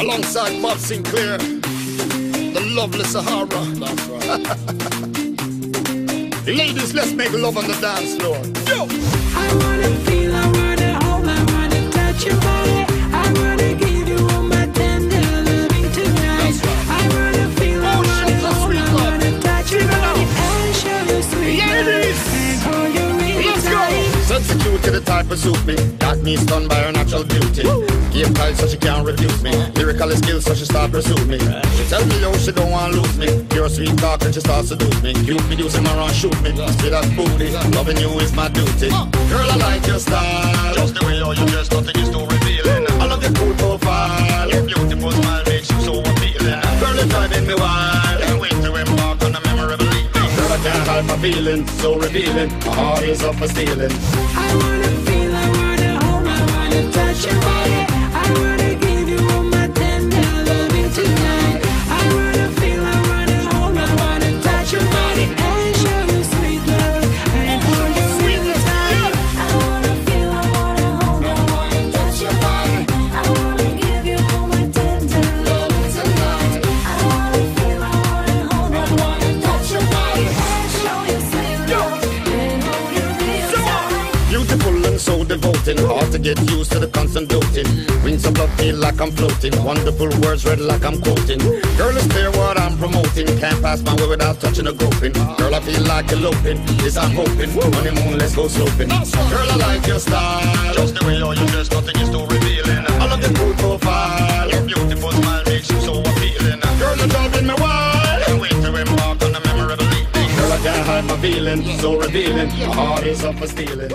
Alongside Bob Sinclair, the lovely Sahara. That's right. Ladies, let's make love on the dance floor. Yo! I wanna feel, I wanna hold, I wanna touch your body. I wanna give you all my tender loving tonight. Right. I wanna feel, I wanna hold, I wanna touch your body and show you sweet ladies, and hold you really let's tight. go! Such a cute to the type of suit me. Got me stunned by her natural beauty. Game tight so she can't refuse me. Lyrical skills so she start pursue me. She tell me yo she don't want lose me. Pure sweet talk and she start seduce me. Cute me do some around shoot me. See that booty, loving you is my duty. Girl I like your style, just the way you dress, nothing is too revealing. I love your cool profile, your beautiful smile makes you so appealing. Girl it's driving me wild, can't wait to embark on a memorable evening. Girl I can't hide my feelings, so revealing. My heart is up for stealing. I wanna feel, I wanna hold, I wanna touch your body. I wanna give you all my tender loving tonight. I wanna feel, I wanna hold, I wanna touch your body and show you sweet love and hold you really tight. I wanna feel, I wanna hold, I wanna and so devoting. Hard to get used to the constant doting. Wings of love feel like I'm floating. Wonderful words read like I'm quoting. Girl, it's clear what I'm promoting. Can't pass my way without touching a groping. Girl, I feel like eloping. This I'm hoping. Honeymoon, let's go sloping. Girl, I like your style. Just the way you're dressed, nothing is too revealing. I love your cool profile. Your beautiful smile makes you so appealing. Girl, you're driving me wild. Can't wait to embark on a memorable evening. Girl, I can't hide my feeling. So revealing. My heart is up for stealing.